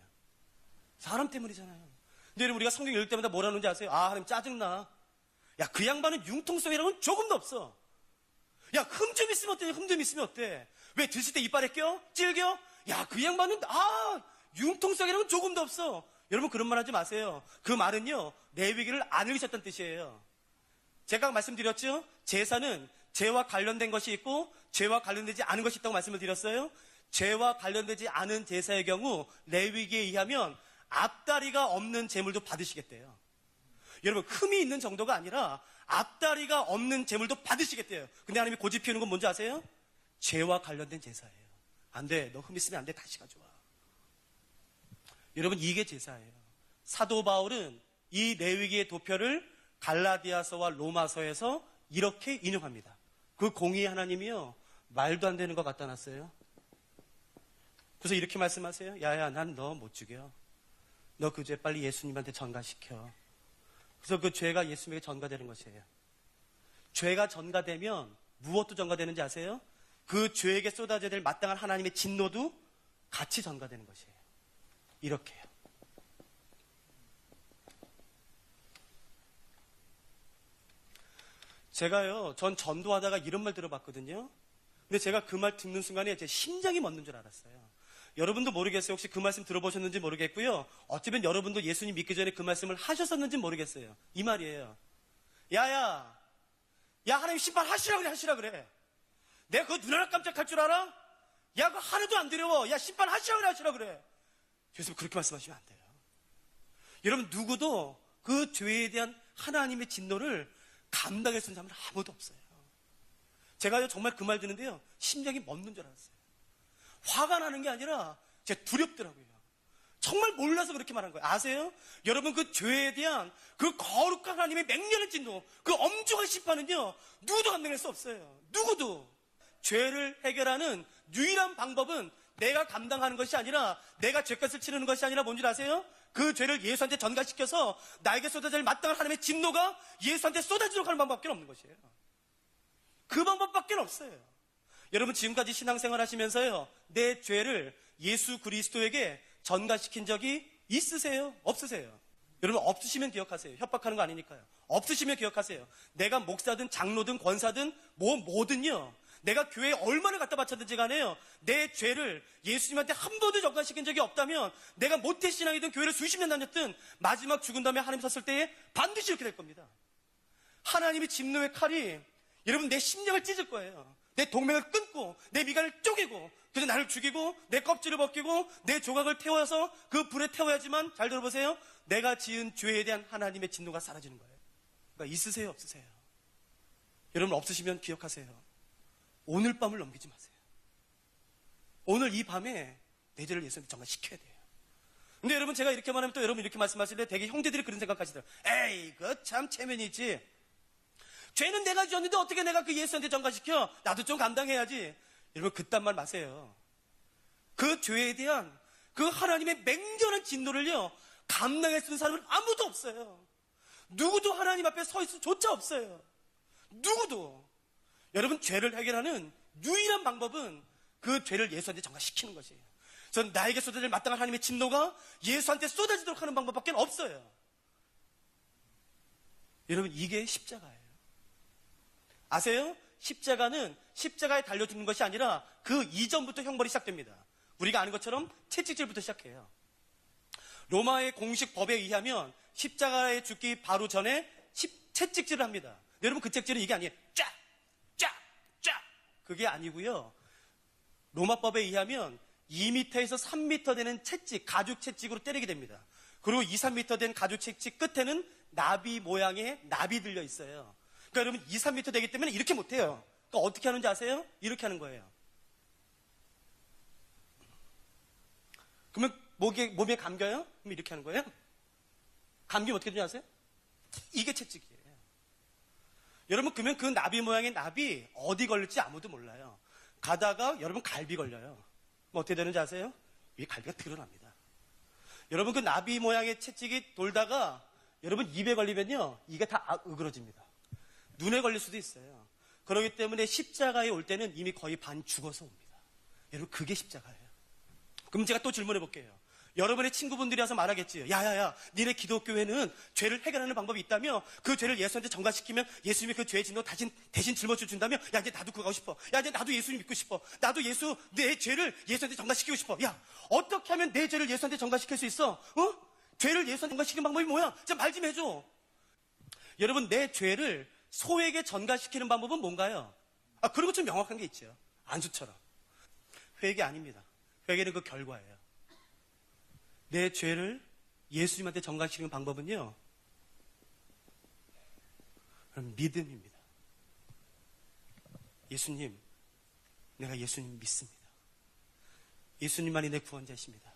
사람 때문이잖아요. 근데 여러분, 우리가 성경 읽을 때마다 뭐라 하는지 아세요? 아, 하나님 짜증나. 야, 그 양반은 융통성이라고는 조금도 없어. 야, 흠 좀 있으면 어때? 흠 좀 있으면 어때? 왜 드실 때 이빨에 껴? 찔겨? 야, 그 양반은, 융통성이라는 건 조금도 없어. 여러분, 그런 말 하지 마세요. 그 말은요, 레위기를 안 읽으셨다는 뜻이에요. 제가 말씀드렸죠? 제사는 죄와 관련된 것이 있고, 죄와 관련되지 않은 것이 있다고 말씀을 드렸어요. 죄와 관련되지 않은 제사의 경우, 레위기에 의하면 앞다리가 없는 제물도 받으시겠대요. 여러분, 흠이 있는 정도가 아니라 앞다리가 없는 제물도 받으시겠대요. 근데 하나님이 고집 피우는 건 뭔지 아세요? 죄와 관련된 제사예요. 안 돼. 너 흠 있으면 안 돼. 다시 가져와. 여러분, 이게 제사예요. 사도 바울은 이 레위기의 도표를 갈라디아서와 로마서에서 이렇게 인용합니다. 그 공의의 하나님이요, 말도 안 되는 거 갖다 놨어요. 그래서 이렇게 말씀하세요. 야야, 난 너 못 죽여. 너 그 죄 빨리 예수님한테 전가시켜. 그래서 그 죄가 예수님에게 전가되는 것이에요. 죄가 전가되면 무엇도 전가되는지 아세요? 그 죄에게 쏟아져야 될 마땅한 하나님의 진노도 같이 전가되는 것이에요. 이렇게요. 제가요, 전 전도하다가 이런 말 들어봤거든요. 근데 제가 그 말 듣는 순간에 제 심장이 멎는 줄 알았어요. 여러분도 모르겠어요. 혹시 그 말씀 들어보셨는지 모르겠고요. 어쩌면 여러분도 예수님 믿기 전에 그 말씀을 하셨었는지 모르겠어요. 이 말이에요. 야, 하나님 신발 하시라 그래. 내가 그거 눈 하나 깜짝할 줄 알아? 야, 그거 하나도 안 두려워. 야, 신발 하시라 그래. 그래서 그렇게 말씀하시면 안 돼요. 여러분, 누구도 그 죄에 대한 하나님의 진노를 감당할 수 있는 사람은 아무도 없어요. 제가 정말 그 말 듣는데요, 심장이 멎는 줄 알았어요. 화가 나는 게 아니라 제가 두렵더라고요. 정말 몰라서 그렇게 말한 거예요. 아세요? 여러분, 그 죄에 대한 그 거룩한 하나님의 맹렬한 진노, 그 엄중한 심판은요, 누구도 감당할 수 없어요. 누구도. 죄를 해결하는 유일한 방법은 내가 감당하는 것이 아니라, 내가 죄값을 치르는 것이 아니라 뭔지 아세요? 그 죄를 예수한테 전가시켜서 나에게 쏟아질 마땅한 하나님의 진노가 예수한테 쏟아지도록 하는 방법밖에 없는 것이에요. 그 방법밖에 없어요. 여러분, 지금까지 신앙생활 하시면서요, 내 죄를 예수 그리스도에게 전가시킨 적이 있으세요? 없으세요? 여러분, 없으시면 기억하세요. 협박하는 거 아니니까요. 없으시면 기억하세요. 내가 목사든 장로든 권사든 뭐든요, 내가 교회에 얼마나 갖다 바쳤든지 간에요, 내 죄를 예수님한테 한 번도 전가시킨 적이 없다면, 내가 모태신앙이든 교회를 수십 년 다녔든 마지막 죽은 다음에 하나님 섰을 때에 반드시 이렇게 될 겁니다. 하나님의 진노의 칼이 여러분 내 심령을 찢을 거예요. 내 동맥을 끊고 내 미간을 쪼개고, 그래서 나를 죽이고 내 껍질을 벗기고 내 조각을 태워서 그 불에 태워야지만, 잘 들어보세요, 내가 지은 죄에 대한 하나님의 진노가 사라지는 거예요. 그러니까 있으세요, 없으세요? 여러분, 없으시면 기억하세요. 오늘 밤을 넘기지 마세요. 오늘 이 밤에 내 죄를 예수님께 정말 시켜야 돼요. 근데 여러분, 제가 이렇게 말하면 또 여러분 이렇게 말씀하실 때 되게 형제들이 그런 생각하시더라고요. 에이, 그 참 체면이 있지. 죄는 내가 지었는데 어떻게 내가 그 예수한테 전가시켜? 나도 좀 감당해야지. 여러분, 그딴 말 마세요. 그 죄에 대한 그 하나님의 맹렬한 진노를요, 감당할 수 있는 사람은 아무도 없어요. 누구도 하나님 앞에 서 있을 수조차 없어요. 누구도. 여러분, 죄를 해결하는 유일한 방법은 그 죄를 예수한테 전가시키는 것이에요. 전 나에게 쏟아질 마땅한 하나님의 진노가 예수한테 쏟아지도록 하는 방법밖에 없어요. 여러분, 이게 십자가예요. 아세요? 십자가는 십자가에 달려 죽는 것이 아니라 그 이전부터 형벌이 시작됩니다. 우리가 아는 것처럼 채찍질부터 시작해요. 로마의 공식 법에 의하면 십자가에 죽기 바로 전에 채찍질을 합니다. 여러분, 그 채찍질은 이게 아니에요. 쫙! 그게 아니고요. 로마법에 의하면 2m에서 3m 되는 채찍, 가죽 채찍으로 때리게 됩니다. 그리고 2, 3m 된 가죽 채찍 끝에는 나비 모양의 나비 들려 있어요. 그러니까 여러분, 2, 3m 되기 때문에 이렇게 못해요. 그러니까 어떻게 하는지 아세요? 이렇게 하는 거예요. 그러면 몸에 감겨요? 그럼 이렇게 하는 거예요? 감기면 어떻게 되는지 아세요? 이게 채찍이에요. 여러분, 그러면 그 나비 모양의 나비 어디 걸릴지 아무도 몰라요. 가다가 여러분 갈비 걸려요. 그럼 어떻게 되는지 아세요? 위에 갈비가 드러납니다. 여러분, 그 나비 모양의 채찍이 돌다가 여러분 입에 걸리면요, 이게 다 으그러집니다. 눈에 걸릴 수도 있어요. 그렇기 때문에 십자가에 올 때는 이미 거의 반 죽어서 옵니다. 여러분, 그게 십자가예요. 그럼 제가 또 질문해 볼게요. 여러분의 친구분들이 와서 말하겠지요. 야야야, 니네 기독교회는 죄를 해결하는 방법이 있다며, 그 죄를 예수한테 전가시키면 예수님이 그 죄의 진노 대신 짊어져 준다며, 야 이제 나도 그거 하고 싶어. 야 이제 나도 예수님 믿고 싶어. 나도 내 죄를 예수한테 전가시키고 싶어. 야, 어떻게 하면 내 죄를 예수한테 전가시킬 수 있어? 죄를 예수한테 전가시키는 방법이 뭐야? 말 좀 해줘. 여러분, 내 죄를 소에게 전가시키는 방법은 뭔가요? 그리고 좀 명확한 게 있죠. 안수처럼. 회개 아닙니다. 회개는 그 결과예요. 내 죄를 예수님한테 전가시키는 방법은요, 믿음입니다. 예수님, 내가 예수님 믿습니다. 예수님만이 내 구원자이십니다.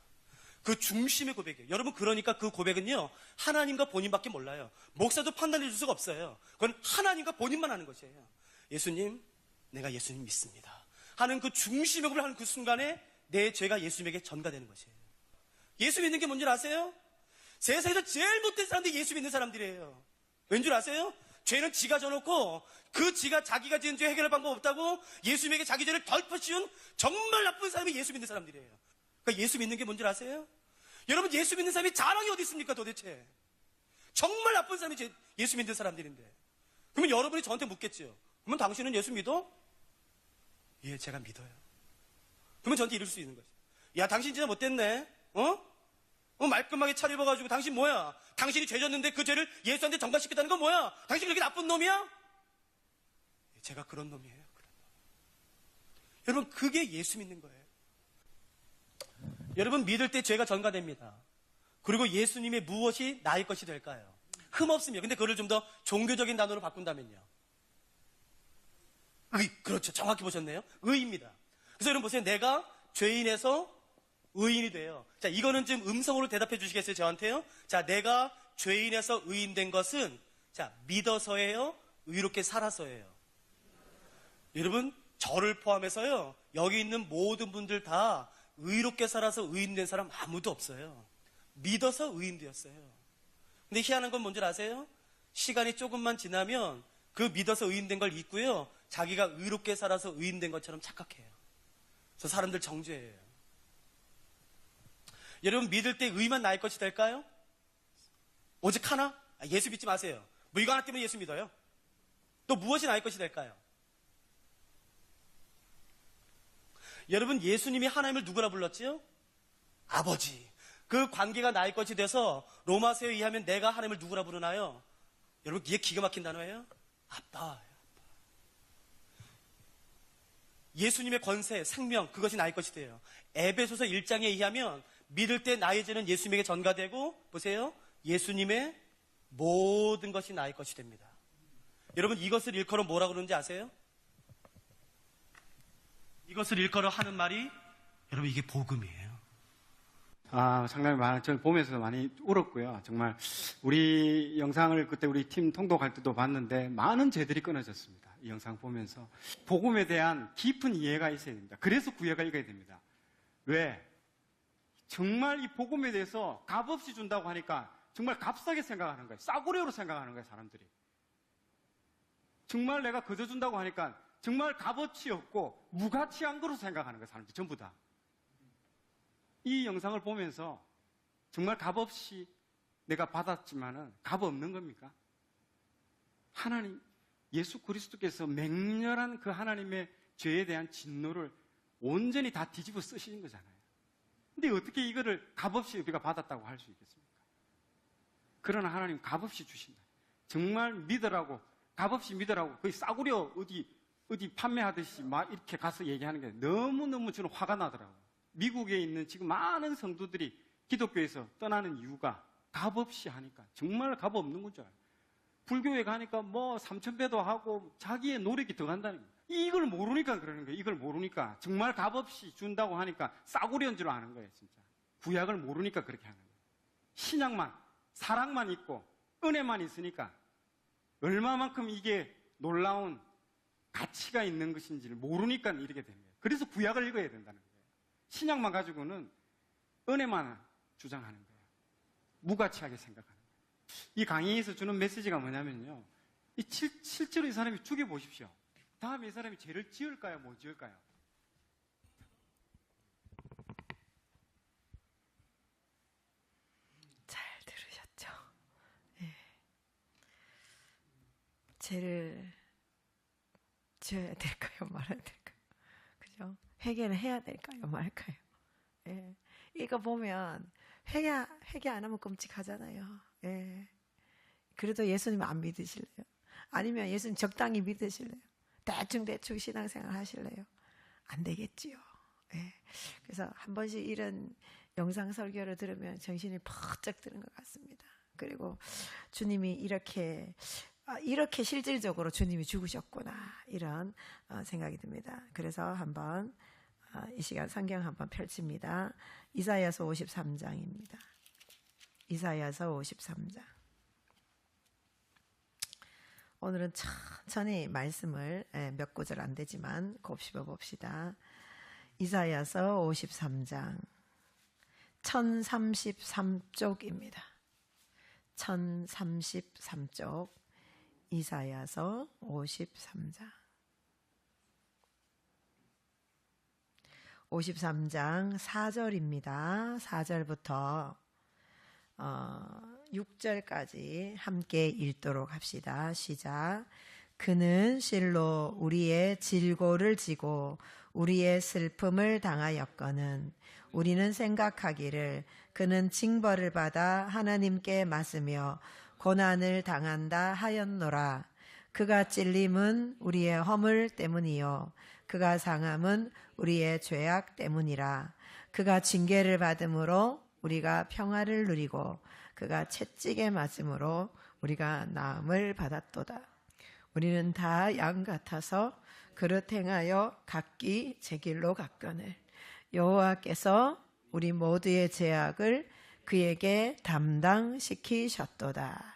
그 중심의 고백이에요. 여러분, 그러니까 그 고백은요, 하나님과 본인밖에 몰라요. 목사도 판단해 줄 수가 없어요. 그건 하나님과 본인만 하는 것이에요. 예수님, 내가 예수님 믿습니다 하는 그 중심의 고백을 하는 그 순간에 내 죄가 예수님에게 전가되는 것이에요. 예수 믿는 게 뭔지 아세요? 세상에서 제일 못된 사람들이 예수 믿는 사람들이에요. 왠 줄 아세요? 죄는 지가 져놓고 그 지가 자기가 지은 죄 해결할 방법 없다고 예수님에게 자기 죄를 덜퍼씌운 정말 나쁜 사람이 예수 믿는 사람들이에요. 그러니까 예수 믿는 게 뭔지 아세요? 여러분, 예수 믿는 사람이 자랑이 어디 있습니까 도대체? 정말 나쁜 사람이 예수 믿는 사람들인데. 그러면 여러분이 저한테 묻겠죠. 그러면 당신은 예수 믿어? 예, 제가 믿어요. 그러면 저한테 이럴 수 있는 거죠. 야, 당신 진짜 못됐네. 말끔하게 차려입어가지고 당신 뭐야? 당신이 죄 졌는데 그 죄를 예수한테 전가시켰다는 건 뭐야? 당신 그렇게 나쁜 놈이야? 예, 제가 그런 놈이에요. 여러분, 그게 예수 믿는 거예요. 여러분, 믿을 때 죄가 전가됩니다. 그리고 예수님의 무엇이 나의 것이 될까요? 흠없으며. 근데 그걸 좀 더 종교적인 단어로 바꾼다면요. 그렇죠. 정확히 보셨네요. 의입니다. 그래서 여러분 보세요. 내가 죄인에서 의인이 돼요. 자, 이거는 지금 음성으로 대답해 주시겠어요? 저한테요? 자, 내가 죄인에서 의인된 것은, 자, 믿어서예요? 의롭게 살아서예요? 여러분, 저를 포함해서요, 여기 있는 모든 분들 다 의롭게 살아서 의인된 사람 아무도 없어요. 믿어서 의인되었어요. 근데 희한한 건 뭔지 아세요? 시간이 조금만 지나면 그 믿어서 의인된 걸 잊고요, 자기가 의롭게 살아서 의인된 것처럼 착각해요. 저 사람들 정죄예요. 여러분, 믿을 때 의만 나의 것이 될까요? 오직 하나? 예수 믿지 마세요. 뭐 이거 하나 때문에 예수 믿어요? 또 무엇이 나의 것이 될까요? 여러분, 예수님이 하나님을 누구라 불렀지요? 아버지. 그 관계가 나의 것이 돼서 로마서에 의하면 내가 하나님을 누구라 부르나요? 여러분, 이게 기가 막힌 단어예요? 아빠. 예수님의 권세, 생명, 그것이 나의 것이 돼요. 에베소서 1장에 의하면 믿을 때 나의 죄는 예수님에게 전가되고, 보세요, 예수님의 모든 것이 나의 것이 됩니다. 여러분, 이것을 일컬어 뭐라고 그러는지 아세요? 이것을 일컬어 하는 말이, 여러분, 이게 복음이에요. 상당히 저는 보면서 많이 울었고요. 정말 우리 영상을 그때 우리 팀 통독할 때도 봤는데 많은 죄들이 끊어졌습니다. 이 영상 보면서 복음에 대한 깊은 이해가 있어야 됩니다. 그래서 구약을 읽어야 됩니다. 왜? 정말 이 복음에 대해서 값없이 준다고 하니까 정말 값싸게 생각하는 거예요. 싸구려로 생각하는 거예요, 사람들이. 정말 내가 거저 준다고 하니까 정말 값어치 없고 무가치한 거로 생각하는 거예요, 사람들이 전부 다. 이 영상을 보면서 정말 값없이 내가 받았지만은 값 없는 겁니까? 하나님, 예수 그리스도께서 맹렬한 그 하나님의 죄에 대한 진노를 온전히 다 뒤집어 쓰신 거잖아요. 근데 어떻게 이거를 값없이 우리가 받았다고 할 수 있겠습니까? 그러나 하나님 값없이 주신다. 정말 믿으라고, 값없이 믿으라고, 거의 싸구려 어디 판매하듯이 막 이렇게 가서 얘기하는 게 너무너무 저는 화가 나더라고요. 미국에 있는 지금 많은 성도들이 기독교에서 떠나는 이유가 값없이 하니까 정말 값 없는 건 줄 알아요. 불교에 가니까 뭐 3,000배도 하고 자기의 노력이 더 간다는 거예요. 이걸 모르니까 그러는 거예요. 이걸 모르니까 정말 값없이 준다고 하니까 싸구려인 줄 아는 거예요. 진짜 구약을 모르니까 그렇게 하는 거예요. 신약만, 사랑만 있고 은혜만 있으니까 얼마만큼 이게 놀라운 가치가 있는 것인지를 모르니까 이렇게 됩니다. 그래서 구약을 읽어야 된다는 거예요. 신약만 가지고는 은혜만 주장하는 거예요. 무가치하게 생각하는 거예요. 이 강의에서 주는 메시지가 뭐냐면요, 실제로 이 사람이 죽여보십시오. 다음에 이 사람이 죄를 지을까요? 못 지을까요? 죄를 지어야 될까요? 말아야 될까요? 그죠? 회개는 해야 될까요? 말까요? 예. 이거 보면 회개 안 하면 끔찍하잖아요. 예. 그래도 예수님 안 믿으실래요? 아니면 예수님 적당히 믿으실래요? 대충 신앙생활 하실래요? 안 되겠지요. 예. 그래서 한 번씩 이런 영상 설교를 들으면 정신이 퍽쩍 드는 것 같습니다. 그리고 주님이 이렇게 실질적으로 주님이 죽으셨구나 이런 생각이 듭니다. 그래서 한번 이 시간 성경 한번 펼칩니다. 이사야서 53장입니다. 이사야서 53장. 오늘은 천천히 말씀을 몇 구절 안 되지만 곱씹어 봅시다. 이사야서 53장 1033쪽입니다. 1033쪽 이사야서 53장 53장 4절입니다. 4절부터 6절까지 함께 읽도록 합시다. 시작. 그는 실로 우리의 질고를 지고 우리의 슬픔을 당하였거늘 우리는 생각하기를 그는 징벌을 받아 하나님께 맞으며 고난을 당한다 하였노라. 그가 찔림은 우리의 허물 때문이요 그가 상함은 우리의 죄악 때문이라. 그가 징계를 받음으로 우리가 평화를 누리고 그가 채찍에 맞음으로 우리가 나음을 받았도다. 우리는 다 양 같아서 그릇 행하여 각기 제 길로 갔거늘 여호와께서 우리 모두의 죄악을 그에게 담당시키셨도다.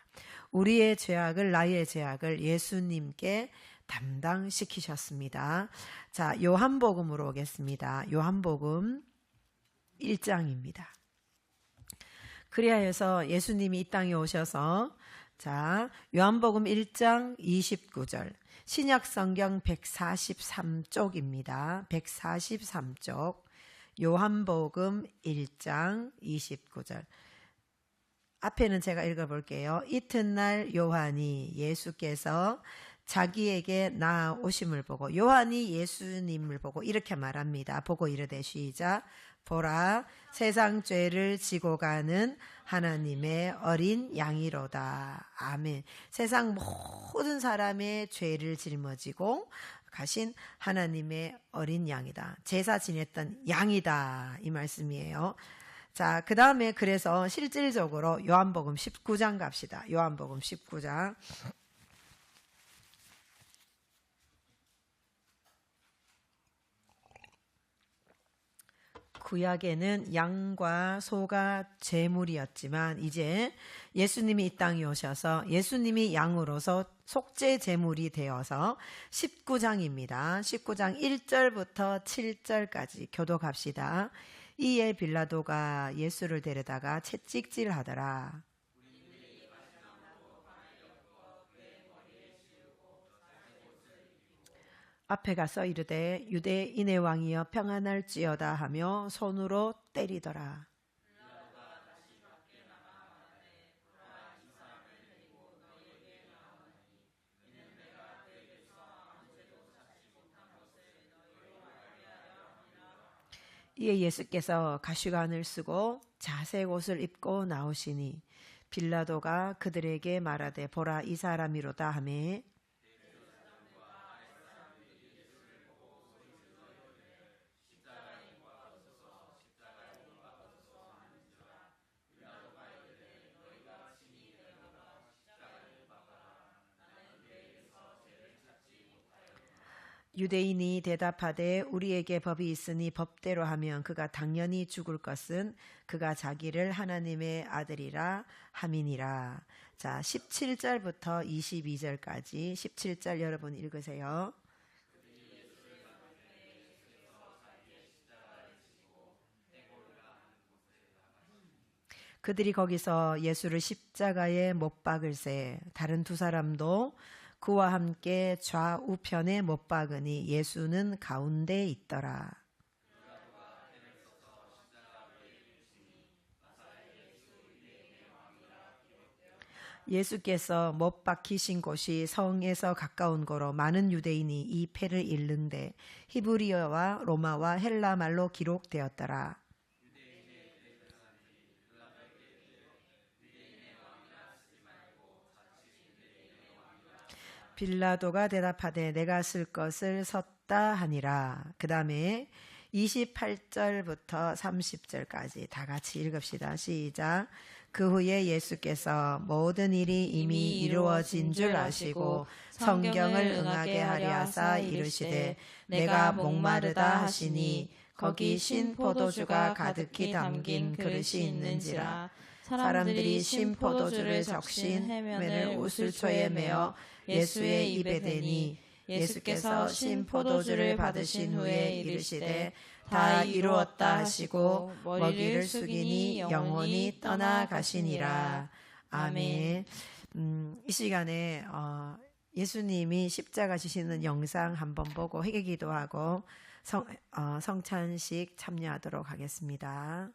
우리의 죄악을 나의 죄악을 예수님께 담당시키셨습니다. 자, 요한복음으로 오겠습니다. 요한복음 1장입니다. 그리하여서 예수님이 이 땅에 오셔서 자, 요한복음 1장 29절 신약성경 143쪽입니다. 143쪽 요한복음 1장 29절 앞에는 제가 읽어볼게요. 이튿날 요한이 예수께서 자기에게 나아오심을 보고 요한이 예수님을 보고 이렇게 말합니다. 보고 이르되 시작. 보라 세상 죄를 지고 가는 하나님의 어린 양이로다. 아멘. 세상 모든 사람의 죄를 짊어지고 가신 하나님의 어린 양이다. 제사 지냈던 양이다. 이 말씀이에요. 자, 그 다음에 그래서 실질적으로 요한복음 19장 갑시다. 요한복음 19장. 구약에는 양과 소가 제물이었지만 이제 예수님이 이 땅에 오셔서 예수님이 양으로서 속죄 제물이 되어서 19장입니다. 19장 1절부터 7절까지 교독합시다. 이에 빌라도가 예수를 데려다가 채찍질하더라. 앞에 가서 이르되 유대인의 왕이여 평안할지어다 하며 손으로 때리더라. 이에 예수께서 가시관을 쓰고 자색 옷을 입고 나오시니 빌라도가 그들에게 말하되 보라 이 사람이로다 하매 유대인이 대답하되 우리에게 법이 있으니 법대로 하면 그가 당연히 죽을 것은 그가 자기를 하나님의 아들이라 함이니라. 자, 17절부터 22절까지 17절 여러분 읽으세요. 그들이 거기서 예수를 십자가에 못 박을새 다른 두 사람도 그와 함께 좌우편에 못 박으니 예수는 가운데 있더라. 예수께서 못 박히신 곳이 성에서 가까운 거로 많은 유대인이 이 패를 읽는데 히브리어와 로마와 헬라 말로 기록되었더라. 빌라도가 대답하되 내가 쓸 것을 섰다 하니라. 그 다음에 28절부터 30절까지 다 같이 읽읍시다. 시작. 그 후에 예수께서 모든 일이 이미 이루어진 줄 아시고 성경을 응하게 하려 하사 이르시되 내가 목마르다 하시니 거기 신 포도주가 가득히 담긴 그릇이 있는지라. 사람들이 신 포도주를 적신 해면을 우슬초에 메어 예수의 입에 대니 예수께서 신 포도주를 받으신 후에 이르시되 다 이루었다 하시고 머리를 숙이니 영원히 떠나가시니라. 아멘. 이 시간에 예수님이 십자가 지시는 영상 한번 보고 회개기도하고 성찬식 참여하도록 하겠습니다.